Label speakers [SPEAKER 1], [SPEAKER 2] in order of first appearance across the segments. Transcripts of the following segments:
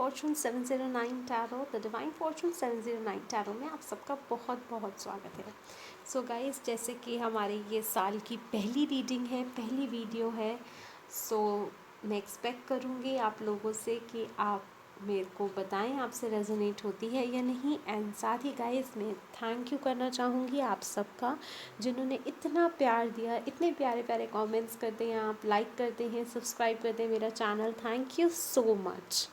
[SPEAKER 1] Fortune 709 tarot, the divine Fortune 709 tarot में आप सबका बहुत बहुत स्वागत है। सो गाइस, जैसे कि हमारे ये साल की पहली रीडिंग है, पहली वीडियो है, सो मैं एक्सपेक्ट करूँगी आप लोगों से कि आप मेरे को बताएं आपसे रेजोनेट होती है या नहीं। एंड साथ ही गाइस, मैं थैंक यू करना चाहूँगी आप सबका जिन्होंने इतना प्यार दिया, इतने प्यारे प्यारे कमेंट्स करते हैं, आप लाइक करते हैं, सब्सक्राइब करते हैं मेरा channel. Thank you so much.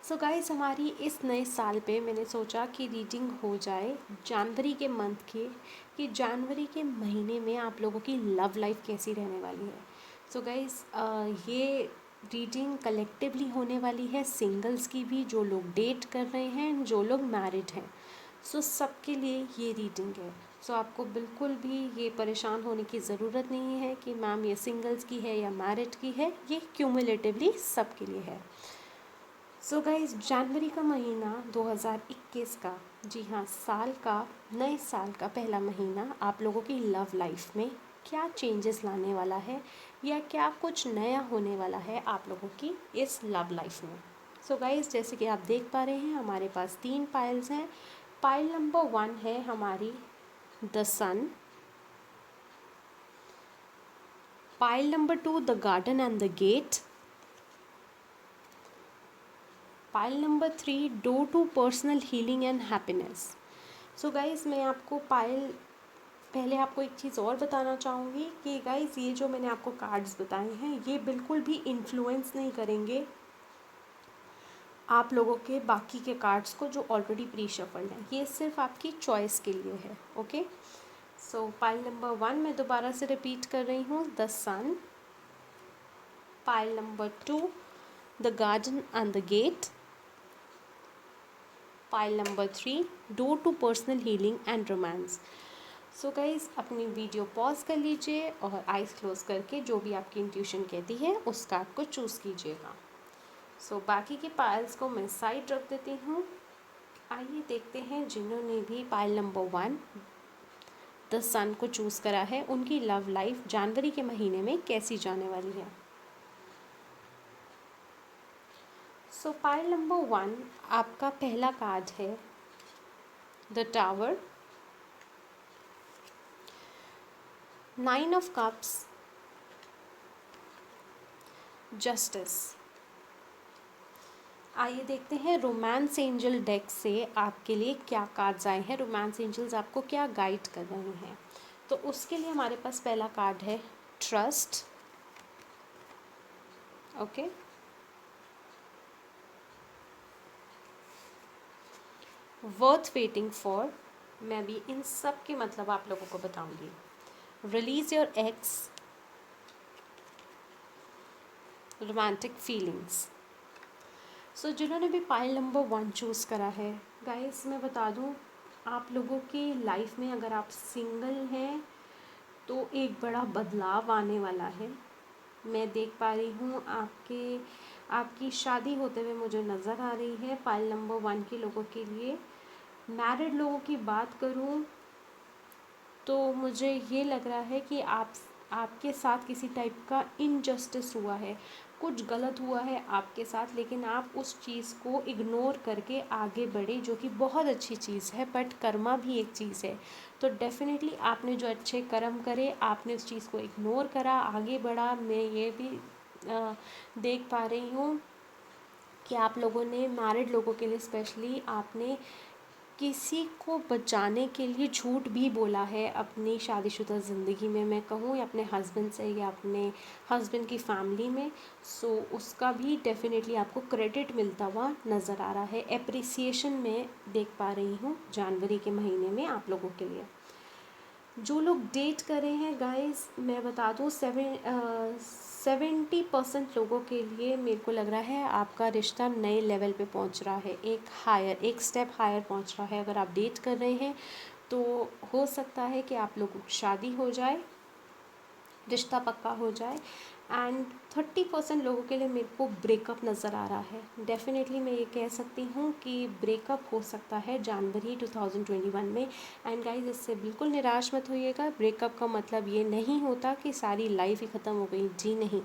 [SPEAKER 1] So guys, हमारी इस नए साल पे मैंने सोचा कि रीडिंग हो जाए जनवरी के मंथ की, कि जनवरी के महीने में आप लोगों की लव लाइफ कैसी रहने वाली है। सो गाइस, ये रीडिंग कलेक्टिवली होने वाली है, सिंगल्स की भी, जो लोग डेट कर रहे हैं, जो लोग मैरिड हैं। सो सबके लिए ये रीडिंग है। सो आपको बिल्कुल भी ये परेशान होने की ज़रूरत नहीं है कि मैम ये सिंगल्स की है या मैरिड की है, ये क्यूमुलेटिवली सबके लिए है। सो गाइस, जनवरी का महीना 2021 का, जी हाँ, साल का, नए साल का पहला महीना आप लोगों की लव लाइफ में क्या चेंजेस लाने वाला है या क्या कुछ नया होने वाला है आप लोगों की इस लव लाइफ में। सो गाइस, जैसे कि आप देख पा रहे हैं, हमारे पास 3 पाइल्स हैं। पाइल नंबर 1 है हमारी the sun, pile number 2 the garden and the gate, pile number 3 door to personal healing and happiness. So guys, मैं आपको पहले आपको एक चीज़ और बताना चाहूँगी कि गाइज़, ये जो मैंने आपको कार्ड्स बताए हैं, ये बिल्कुल भी इन्फ्लुएंस नहीं करेंगे आप लोगों के बाकी के कार्ड्स को जो ऑलरेडी प्री शफल्ड हैं। ये सिर्फ आपकी चॉइस के लिए है। ओके, सो पाइल नंबर 1 मैं दोबारा से रिपीट कर रही हूँ, the sun, pile number 2 the garden and the gate, pile number 3 door to personal healing and romance. So guys, अपनी वीडियो पॉज कर लीजिए और आइज़ क्लोज करके जो भी आपकी इंट्यूशन कहती है उस कार्ड को चूज़ कीजिएगा। सो बाकी के पाइल्स को मैं साइड रख देती हूँ। आइए देखते हैं जिन्होंने भी पाइल नंबर 1 द सन को चूज़ करा है, उनकी लव लाइफ जनवरी के महीने में कैसी जाने वाली है। सो पाइल नंबर 1, आपका पहला कार्ड है the tower, 9 of cups, justice. आइए देखते हैं रोमांस एंजल डेक से आपके लिए क्या कार्ड्स आए हैं, रोमांस एंजल्स आपको क्या गाइड कर रहे हैं। तो उसके लिए हमारे पास पहला कार्ड है trust. Okay, worth waiting for, मैं भी इन सब के मतलब आप लोगों को बताऊंगी। Release your ex, romantic feelings. So जिन्होंने भी पाइल नंबर 1 चूज़ करा है, गाइस मैं बता दूं, आप लोगों की लाइफ में अगर आप सिंगल हैं तो एक बड़ा बदलाव आने वाला है। मैं देख पा रही हूँ आपकी शादी होते हुए मुझे नज़र आ रही है पाइल नंबर 1 के लोगों के लिए। मैरिड लोगों की बात करूँ तो मुझे ये लग रहा है कि आपके साथ किसी टाइप का इनजस्टिस हुआ है, कुछ गलत हुआ है आपके साथ, लेकिन आप उस चीज़ को इग्नोर करके आगे बढ़े, जो कि बहुत अच्छी चीज़ है। बट कर्मा भी एक चीज़ है, तो डेफिनेटली आपने जो अच्छे कर्म करे, आपने उस चीज़ को इग्नोर करा, आगे बढ़ा। मैं ये भी देख पा रही हूँ कि आप लोगों ने, मैरिड लोगों के लिए स्पेशली, आपने किसी को बचाने के लिए झूठ भी बोला है अपनी शादीशुदा ज़िंदगी में, मैं कहूँ, या अपने हस्बैंड से या अपने हस्बैंड की फैमिली में। सो उसका भी डेफिनेटली आपको क्रेडिट मिलता हुआ नज़र आ रहा है। एप्रिसिएशन में देख पा रही हूँ जनवरी के महीने में आप लोगों के लिए। जो लोग डेट कर रहे हैं गाइस, मैं बता दूँ 70% लोगों के लिए मेरे को लग रहा है आपका रिश्ता नए लेवल पे पहुंच रहा है, एक स्टेप हायर पहुंच रहा है। अगर आप डेट कर रहे हैं तो हो सकता है कि आप लोगों की शादी हो जाए, रिश्ता पक्का हो जाए। एंड 30% लोगों के लिए मेरे को ब्रेकअप नज़र आ रहा है। डेफिनेटली मैं ये कह सकती हूँ कि ब्रेकअप हो सकता है जनवरी 2021 में। एंड गाइज, इससे बिल्कुल निराश मत होइएगा। ब्रेकअप का मतलब ये नहीं होता कि सारी लाइफ ही ख़त्म हो गई, जी नहीं।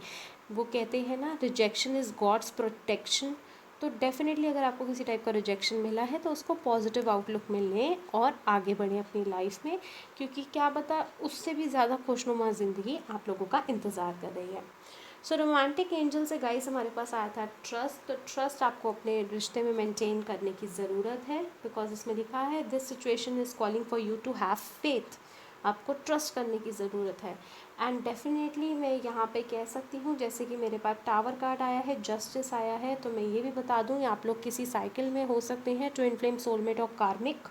[SPEAKER 1] वो कहते हैं ना, रिजेक्शन इज़ गॉड्स प्रोटेक्शन। तो डेफ़िनेटली अगर आपको किसी टाइप का रिजेक्शन मिला है तो उसको पॉजिटिव आउटलुक में लें और आगे बढ़ें अपनी लाइफ में, क्योंकि क्या पता उससे भी ज़्यादा खुशनुमा ज़िंदगी आप लोगों का इंतज़ार कर रही है। सो रोमांटिक एंजल से गाइस हमारे पास आया था ट्रस्ट। तो ट्रस्ट आपको अपने रिश्ते में मेंटेन करने की ज़रूरत है, बिकॉज इसमें लिखा है this situation is calling for you to have faith. आपको ट्रस्ट करने की ज़रूरत है। एंड डेफिनेटली मैं यहाँ पे कह सकती हूँ, जैसे कि मेरे पास टावर कार्ड आया है, जस्टिस आया है, तो मैं ये भी बता दूँ आप लोग किसी साइकिल में हो सकते हैं, ट्विन फ्लेम, सोलमेट और कार्मिक।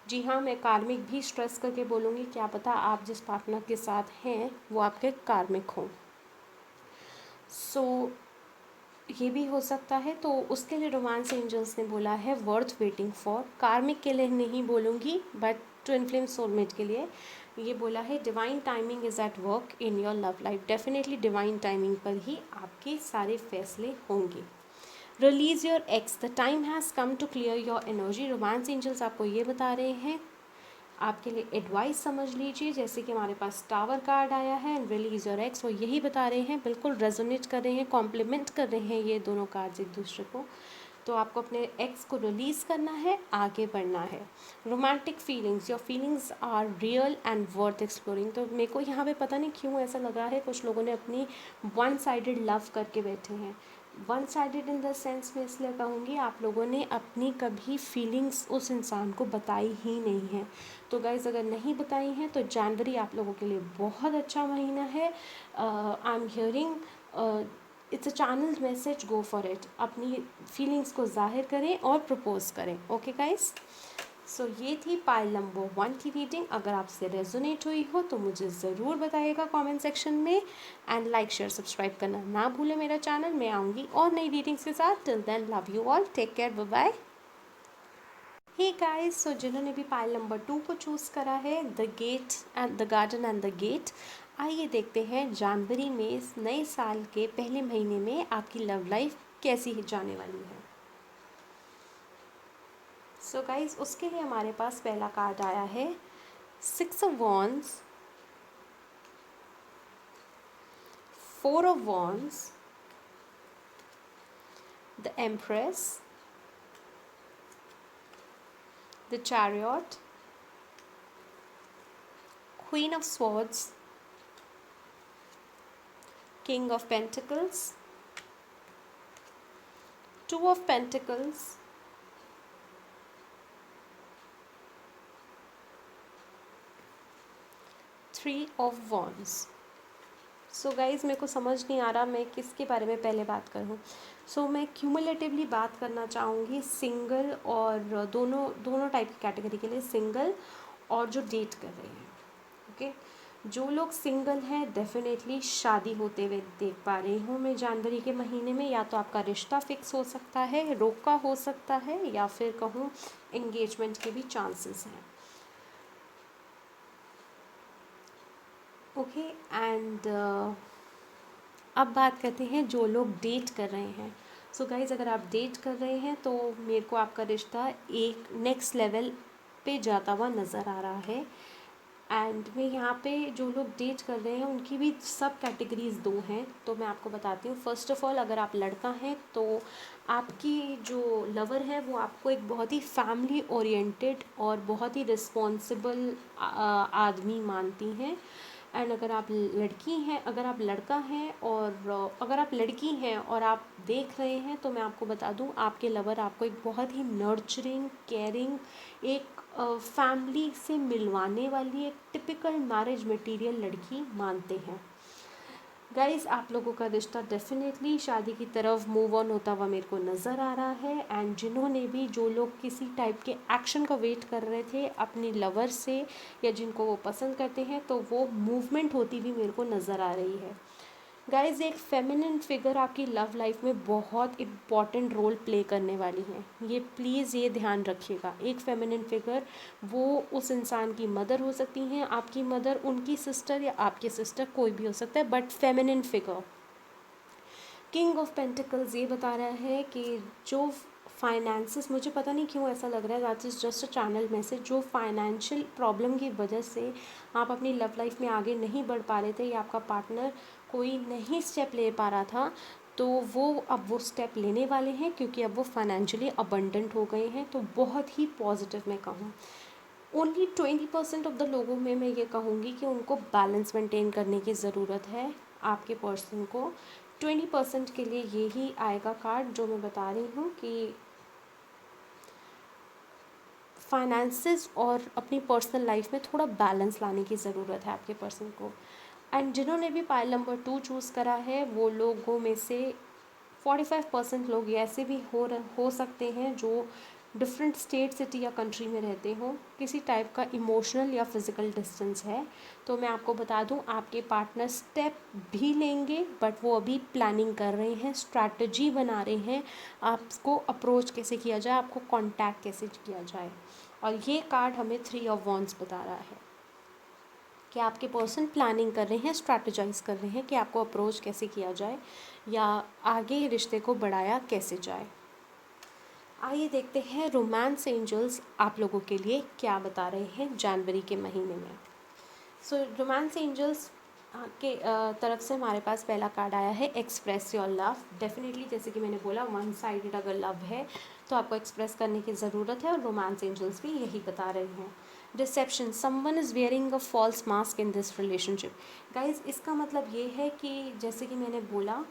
[SPEAKER 1] जी हाँ, मैं कार्मिक भी स्ट्रेस करके बोलूँगी, क्या पता आप जिस पार्टनर के साथ हैं वो आपके कार्मिक हों। सो ये भी हो सकता है, तो उसके लिए रोमांस एंजल्स ने बोला है वर्थ वेटिंग फॉर। कार्मिक के लिए नहीं बोलूँगी, बट ट्विन फ्लेम सोलमेट के लिए ये बोला है divine timing is at work in your love life. Definitely divine timing पर ही आपके सारे फैसले होंगे। Release your ex, the time has come to clear your energy. Romance angels आपको ये बता रहे हैं, आपके लिए एडवाइस समझ लीजिए, जैसे कि हमारे पास टावर कार्ड आया है एंड रिलीज योर एक्स, वो यही बता रहे हैं, बिल्कुल रेजोनेट कर रहे हैं, कॉम्प्लीमेंट कर रहे हैं ये दोनों कार्ड्स एक दूसरे को। तो आपको अपने एक्स को रिलीज़ करना है, आगे बढ़ना है। Romantic feelings, your feelings are real and worth exploring. तो मेरे को यहाँ पे पता नहीं क्यों ऐसा लग रहा है कुछ लोगों ने अपनी वन साइडेड लव करके बैठे हैं। One sided in the sense में इसलिए कहूँगी, आप लोगों ने अपनी कभी फीलिंग्स उस इंसान को बताई ही नहीं है। तो गाइज़ अगर नहीं बताई हैं तो जनवरी आप लोगों के लिए बहुत अच्छा महीना है। I am hearing it's a channel message, go for it. अपनी फीलिंग्स को जाहिर करें और प्रपोज करें। ओके गाइज़, सो ये थी पाइल नंबर 1 की रीडिंग। अगर आपसे रेजोनेट हुई हो तो मुझे ज़रूर बताइएगा कमेंट सेक्शन में, एंड लाइक शेयर सब्सक्राइब करना ना भूलें मेरा चैनल। मैं आऊँगी और नई रीडिंग्स के साथ। Till then love you all, take care, bye bye. Hey guys, so जिन्होंने भी पाइल नंबर 2 को चूज़ करा है, the gate and the garden and the gate, आइए देखते हैं जनवरी में इस नए साल के पहले महीने में आपकी लव लाइफ कैसी जाने वाली है। सो गाइस उसके लिए हमारे पास पहला कार्ड आया है 6 of wands, 4 of wands, the empress, the chariot, queen of swords, king of pentacles, 2 of pentacles, 3 of wands. So guys मेरे को समझ नहीं आ रहा मैं किसके बारे में पहले बात करूँ। सो मैं क्यूमुलेटिवली बात करना चाहूँगी सिंगल और दोनों टाइप की कैटेगरी के लिए, सिंगल और जो डेट कर रहे हैं। ओके, जो लोग सिंगल हैं डेफिनेटली शादी होते हुए देख पा रही हूँ मैं जनवरी के महीने में। या तो आपका रिश्ता फिक्स हो सकता है, रोका हो सकता है, या फिर कहूँ एंगेजमेंट के भी चांसेस हैं। ओके, एंड अब बात करते हैं जो लोग डेट कर रहे हैं। सो गाइज़ अगर आप डेट कर रहे हैं तो मेरे को आपका रिश्ता एक नेक्स्ट लेवल पे जाता हुआ नज़र आ रहा है। एंड मैं यहाँ पे जो लोग डेट कर रहे हैं उनकी भी सब कैटेगरीज 2 हैं, तो मैं आपको बताती हूँ। फर्स्ट ऑफ़ ऑल, अगर आप लड़का हैं तो आपकी जो लवर है वो आपको एक बहुत ही फैमिली ओरिएंटेड और बहुत ही रिस्पॉन्सिबल आदमी मानती हैं। एंड अगर आप लड़की हैं, अगर आप लड़का हैं और अगर आप लड़की हैं और आप देख रहे हैं, तो मैं आपको बता दूं आपके लवर आपको एक बहुत ही नर्चरिंग, केयरिंग, एक फैमिली से मिलवाने वाली एक टिपिकल मैरिज मटेरियल लड़की मानते हैं। गाइज़ आप लोगों का रिश्ता डेफिनेटली शादी की तरफ मूव ऑन होता हुआ मेरे को नज़र आ रहा है। एंड जिन्होंने भी, जो लोग किसी टाइप के एक्शन का वेट कर रहे थे अपनी लवर से या जिनको वो पसंद करते हैं, तो वो मूवमेंट होती भी मेरे को नज़र आ रही है। गाइज़ एक फेमिनिन फिगर आपकी लव लाइफ में बहुत इम्पॉर्टेंट रोल प्ले करने वाली है, ये प्लीज़ ये ध्यान रखिएगा। एक फेमिनिन फिगर वो उस इंसान की मदर हो सकती हैं, आपकी मदर, उनकी सिस्टर या आपके सिस्टर, कोई भी हो सकता है, but feminine figure. King of pentacles ये बता रहा है कि जो फाइनेंसेस, मुझे पता नहीं क्यों ऐसा लग रहा है that is just a channel message, जो फाइनेंशियल प्रॉब्लम की वजह से आप अपनी लव लाइफ में आगे नहीं बढ़ पा रहे थे या आपका पार्टनर कोई नहीं स्टेप ले पा रहा था, तो वो अब वो स्टेप लेने वाले हैं क्योंकि अब वो फाइनेंशियली अबंडेंट हो गए हैं। तो बहुत ही पॉजिटिव मैं कहूँ। ओनली 20% ऑफ द लोगों में मैं ये कहूँगी कि उनको बैलेंस मेंटेन करने की ज़रूरत है। आपके पर्सन को 20% के लिए ये ही आएगा कार्ड जो मैं बता रही हूँ कि फाइनेंसेस और अपनी पर्सनल लाइफ में थोड़ा बैलेंस लाने की ज़रूरत है आपके पर्सन को। एंड जिन्होंने भी पाइल नंबर 2 चूज़ करा है वो लोगों में से 45% लोग ऐसे भी हो सकते हैं जो डिफरेंट स्टेट, सिटी या कंट्री में रहते हो। किसी टाइप का इमोशनल या फिज़िकल डिस्टेंस है। तो मैं आपको बता दूं, आपके पार्टनर स्टेप भी लेंगे बट वो अभी प्लानिंग कर रहे हैं, स्ट्रैटेजी बना रहे हैं आपको अप्रोच कैसे किया जाए, आपको कांटेक्ट कैसे किया जाए। और ये कार्ड हमें 3 ऑफ वॉन्ड्स बता रहा है कि आपके पर्सन प्लानिंग कर रहे हैं, स्ट्रैटेजाइज कर रहे हैं कि आपको अप्रोच कैसे किया जाए या आगे रिश्ते को बढ़ाया कैसे जाए। आइए देखते हैं रोमांस एंजल्स आप लोगों के लिए क्या बता रहे हैं जनवरी के महीने में। सो रोमांस एंजल्स के तरफ से हमारे पास पहला कार्ड आया है एक्सप्रेस योर लव। डेफिनेटली जैसे कि मैंने बोला, वन साइडेड अगर लव है तो आपको एक्सप्रेस करने की ज़रूरत है और रोमांस एंजल्स भी यही बता रहे हैं। Deception, someone is wearing a false mask in this relationship. Guys इसका मतलब ये है कि जैसे कि मैंने बोला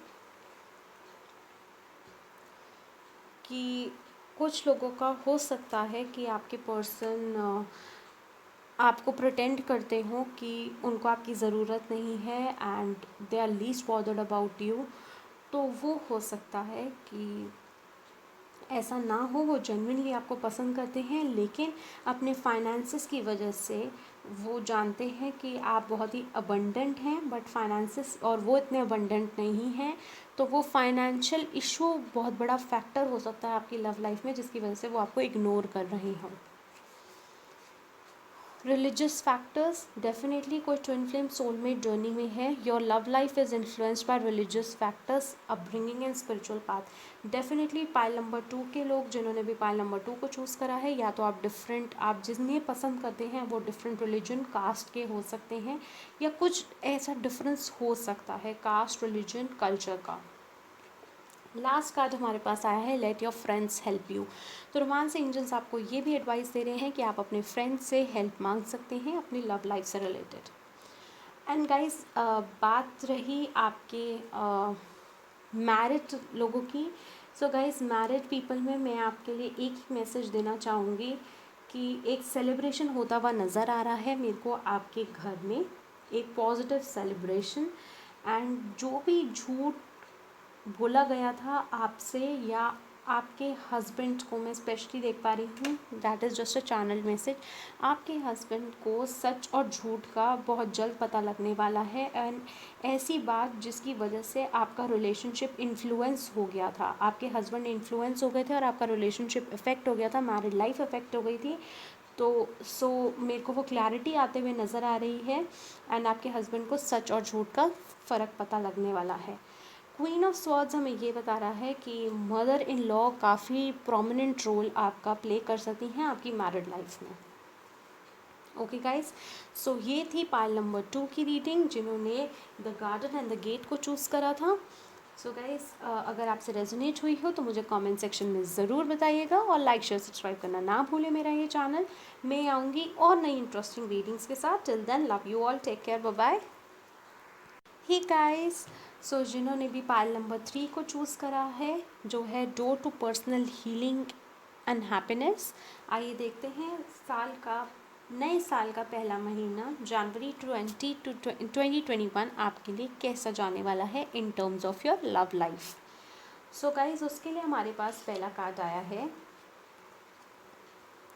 [SPEAKER 1] कि कुछ लोगों का हो सकता है कि आपके पर्सन आपको प्रिटेंड करते हो कि उनको आपकी ज़रूरत नहीं है and they are least bothered about you. तो वो हो सकता है कि ऐसा ना हो, वो जेन्युइनली आपको पसंद करते हैं लेकिन अपने फाइनेंसेस की वजह से वो जानते हैं कि आप बहुत ही अबंडेंट हैं बट फाइनेंसेस और वो इतने अबंडेंट नहीं हैं। तो वो फाइनेंशियल इशू बहुत बड़ा फैक्टर हो सकता है आपकी लव लाइफ में जिसकी वजह से वो आपको इग्नोर कर रहे हों। रिलीजियस फैक्टर्स, डेफिनेटली कोई ट्विन फ्लेम सोलमेट जर्नी में है। Your love life is influenced by religious factors, upbringing and spiritual path. Definitely pile number 2 के लोग जिन्होंने भी पाइल नंबर 2 को चूज़ करा है, या तो आप जिन्हें पसंद करते हैं वो डिफरेंट रिलीजन कास्ट के हो सकते हैं या कुछ ऐसा डिफरेंस हो सकता है कास्ट, रिलीजन, कल्चर का। लास्ट कार्ड हमारे पास आया है let your friends help you. तो रोमांस एंजल्स आपको ये भी एडवाइस दे रहे हैं कि आप अपने फ्रेंड्स से हेल्प मांग सकते हैं अपनी लव लाइफ से रिलेटेड। एंड गाइस बात रही आपके मैरिड लोगों की। सो गाइस मैरिड पीपल में मैं आपके लिए एक ही मैसेज देना चाहूँगी कि एक सेलिब्रेशन होता हुआ नज़र आ रहा है मेरे को आपके घर में, एक पॉजिटिव सेलिब्रेशन। एंड जो भी झूठ बोला गया था आपसे या आपके हस्बैंड को, मैं स्पेशली देख पा रही हूँ, that is just a channel message, आपके हस्बैंड को सच और झूठ का बहुत जल्द पता लगने वाला है। एंड ऐसी बात जिसकी वजह से आपका रिलेशनशिप इन्फ्लुएंस हो गया था, आपके हस्बैंड इन्फ्लुएंस हो गए थे और आपका रिलेशनशिप इफ़ेक्ट हो गया था, मैरिड लाइफ इफ़ेक्ट हो गई थी। तो मेरे को वो क्लैरिटी आते हुए नज़र आ रही है एंड आपके हस्बैंड को सच और झूठ का फ़र्क पता लगने वाला है। क्वीन ऑफ स्वॉर्ड्स हमें ये बता रहा है कि मदर इन लॉ काफ़ी प्रोमिनेंट रोल आपका प्ले कर सकती हैं आपकी मैरिड लाइफ में। ओके गाइस, सो ये थी पाइल नंबर 2 की रीडिंग जिन्होंने the garden and the gate को चूज़ करा था। सो गाइस अगर आपसे रेजोनेट हुई हो तो मुझे कमेंट सेक्शन में ज़रूर बताइएगा और लाइक शेयर सब्सक्राइब करना ना भूलें मेरा ये चैनल। मैं आऊँगी और नई इंटरेस्टिंग रीडिंग्स के साथ। Till then love you all, take care, bye bye. Hey guys, so जिन्होंने भी पाइल नंबर 3 को चूज़ करा है जो है door to personal healing and happiness, आइए देखते हैं नए साल का पहला महीना जनवरी 2021 आपके लिए कैसा जाने वाला है in terms of your love life. So guys उसके लिए हमारे पास पहला कार्ड आया है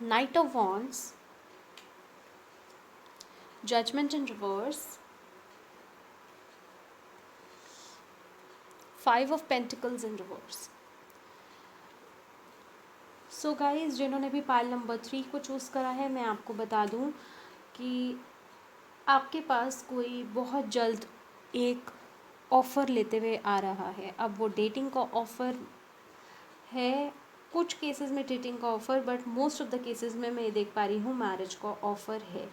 [SPEAKER 1] knight of wands, judgment in reverse, 5 of pentacles in reverse. So guys जिन्होंने भी पाइल नंबर 3 को चूज़ करा है, मैं आपको बता दूं कि आपके पास कोई बहुत जल्द एक ऑफ़र लेते हुए आ रहा है। अब वो डेटिंग का ऑफ़र है, कुछ केसेस में डेटिंग का offer, but most of the cases में मैं देख पा रही हूँ मैरिज का ऑफ़र है।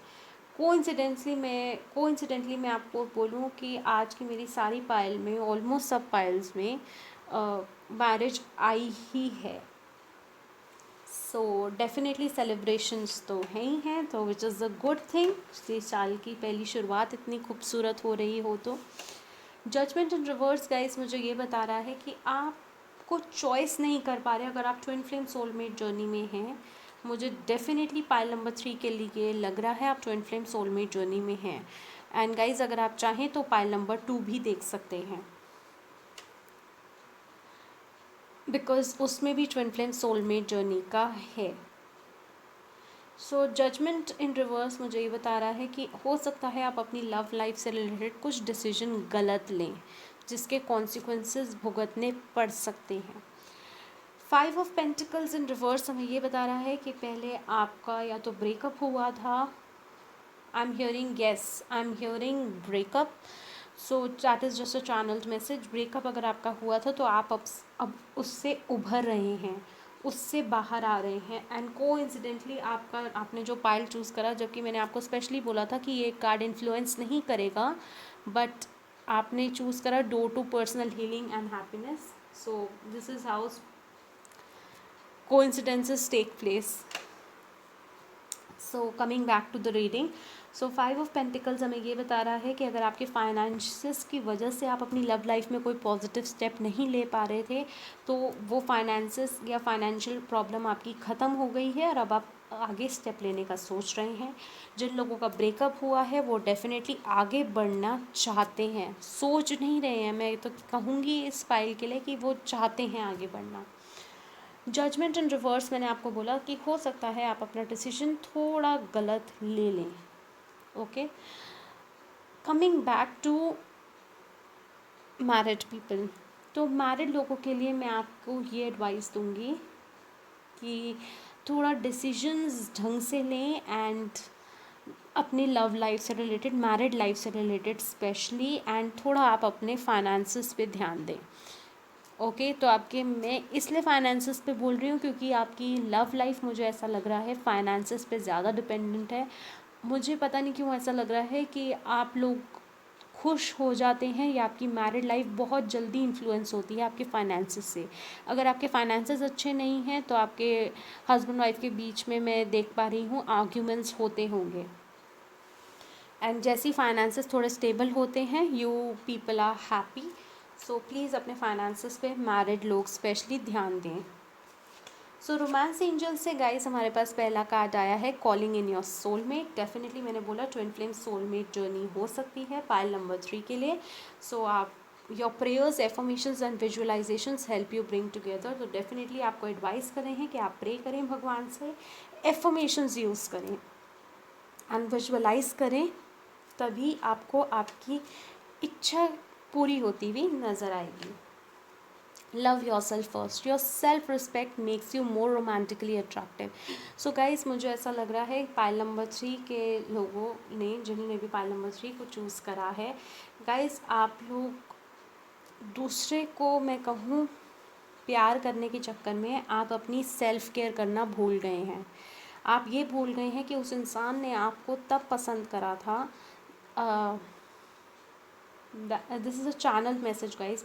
[SPEAKER 1] कोइंसिडेंटली मैं आपको बोलूँ कि आज की मेरी सारी पायल में, ऑलमोस्ट सब पायल्स में मैरिज आई ही है। सो डेफिनेटली सेलिब्रेशंस तो हैं ही हैं, तो which is a good thing. इस साल की पहली शुरुआत इतनी खूबसूरत हो रही हो तो। जजमेंट इन रिवर्स गाइस मुझे ये बता रहा है कि आपको चॉइस नहीं कर पा रहे अगर आप ट्विन फ्लेम सोलमेट जर्नी में हैं। मुझे डेफिनेटली पाइल नंबर 3 के लिए लग रहा है आप ट्विन फ्लेम सोलमेट जर्नी में हैं। एंड गाइज अगर आप चाहें तो पाइल नंबर 2 भी देख सकते हैं, बिकॉज उसमें भी ट्विन फ्लेम सोलमेट जर्नी का है। सो जजमेंट इन रिवर्स मुझे ये बता रहा है कि हो सकता है आप अपनी लव लाइफ से रिलेटेड कुछ डिसीजन गलत लें जिसके कॉन्सिक्वेंसेस भुगतने पड़ सकते हैं। 5 ऑफ पेंटिकल्स इन रिवर्स हमें ये बता रहा है कि पहले आपका या तो ब्रेकअप हुआ था। I am hearing breakup, so that is just a channelled message. Breakup अगर आपका हुआ था तो आप अब उससे उभर रहे हैं, उससे बाहर आ रहे हैं। एंड कोइंसिडेंटली आपने जो पाइल चूज़ करा, जबकि मैंने आपको स्पेशली बोला था कि ये कार्ड इन्फ्लुएंस नहीं करेगा, बट आपने चूज़ करा door to personal healing and happiness. So this is how coincidences take place. So coming back to the reading, so 5 of pentacles हमें ये बता रहा है कि अगर आपके फाइनेंसेस की वजह से आप अपनी लव लाइफ में कोई पॉजिटिव स्टेप नहीं ले पा रहे थे, तो वो फाइनेंसेस या फाइनेंशियल प्रॉब्लम आपकी ख़त्म हो गई है और अब आप आगे स्टेप लेने का सोच रहे हैं। जिन लोगों का ब्रेकअप हुआ है वो डेफिनेटली आगे बढ़ना चाहते हैं, सोच नहीं रहे हैं। मैं तो कहूँगी इस फाइल के लिए कि वो चाहते हैं आगे बढ़ना। जजमेंट इन रिवर्स मैंने आपको बोला कि हो सकता है आप अपना डिसीजन थोड़ा गलत ले लें। Okay, coming back to married people, तो मैरिड लोगों के लिए मैं आपको ये एडवाइस दूंगी कि थोड़ा डिसीजंस ढंग से लें एंड अपनी लव लाइफ से रिलेटेड, मैरिड लाइफ से रिलेटेड स्पेशली, एंड थोड़ा आप अपने फाइनेंसेस पे ध्यान दें। ओके, तो आपके मैं इसलिए फाइनेंसेस पे बोल रही हूँ क्योंकि आपकी लव लाइफ मुझे ऐसा लग रहा है फाइनेंसेस पे ज़्यादा डिपेंडेंट है। मुझे पता नहीं क्यों ऐसा लग रहा है कि आप लोग खुश हो जाते हैं या आपकी मैरिड लाइफ बहुत जल्दी इन्फ्लुएंस होती है आपके फाइनेंसेस से। अगर आपके फाइनेंसेस अच्छे नहीं हैं तो आपके हस्बैंड वाइफ के बीच में मैं देख पा रही हूँ आर्ग्यूमेंट्स होते होंगे। एंड जैसी फाइनेंसेस थोड़े स्टेबल होते हैं you people are happy. So please अपने फाइनेंसेस पे मैरिड लोग स्पेशली ध्यान दें। सो रोमांस एंजल से गाइस हमारे पास पहला कार्ड आया है calling in your soulmate. Definitely मैंने बोला ट्विन फ्लेम सोलमेट जर्नी हो सकती है पाइल नंबर 3 के लिए। सो आप your prayers, affirmations and visualisations help you bring together. तो डेफिनेटली आपको एडवाइस करें हैं कि आप प्रे करें भगवान से, एफर्मेशंस यूज़ करें एंड विजुअलाइज करें, तभी आपको आपकी इच्छा पूरी होती हुई नज़र आएगी। Love your self first, your self respect makes you more romantically attractive. So guys मुझे ऐसा लग रहा है पाइल नंबर 3 के लोगों ने, जिन्होंने भी पाइल नंबर 3 को चूज़ करा है, गाइज आप लोग दूसरे को मैं कहूँ प्यार करने के चक्कर में आप अपनी सेल्फ केयर करना भूल गए हैं। आप ये भूल गए हैं कि उस इंसान ने आपको तब पसंद करा था। This is a channel message guys.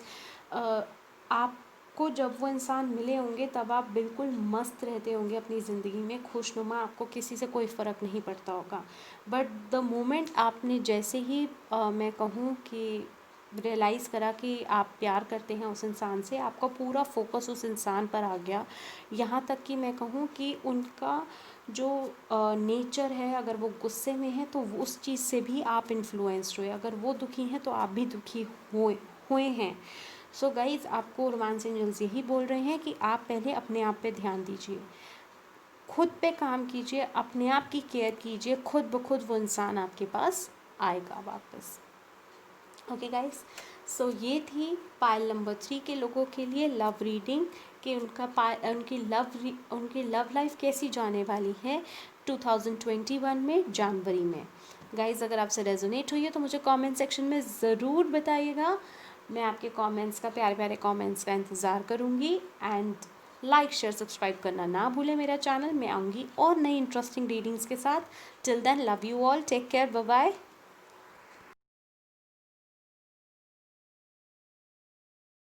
[SPEAKER 1] आपको जब वो इंसान मिले होंगे तब आप बिल्कुल मस्त रहते होंगे अपनी ज़िंदगी में, खुशनुमा, आपको किसी से कोई फ़र्क नहीं पड़ता होगा। बट द मोमेंट आपने जैसे ही मैं कहूँ कि रियलाइज़ करा कि आप प्यार करते हैं उस इंसान से, आपका पूरा फोकस उस इंसान पर आ गया। यहाँ तक कि मैं कहूँ कि उनका जो नेचर है, अगर वो गुस्से में है तो उस चीज़ से भी आप इन्फ्लुएंस्ड हुए, अगर वो दुखी हैं तो आप भी दुखी हुए हैं। सो गाइज़ आपको रोमांस एंजल्स यही बोल रहे हैं कि आप पहले अपने आप पे ध्यान दीजिए, खुद पे काम कीजिए, अपने आप की केयर कीजिए, खुद ब खुद वो इंसान आपके पास आएगा वापस। ओके गाइस, सो ये थी पाइल नंबर 3 के लोगों के लिए लव रीडिंग कि उनकी लव लाइफ कैसी जाने वाली है 2021 में जनवरी में। गाइस अगर आपसे रेजोनेट हुई है तो मुझे कमेंट सेक्शन में ज़रूर बताइएगा। मैं आपके कमेंट्स का, प्यारे प्यारे कमेंट्स का इंतज़ार करूँगी। एंड लाइक शेयर सब्सक्राइब करना ना भूलें मेरा चैनल। मैं आऊँगी और नई इंटरेस्टिंग रीडिंग्स के साथ। Till then love you all, take care, bye bye.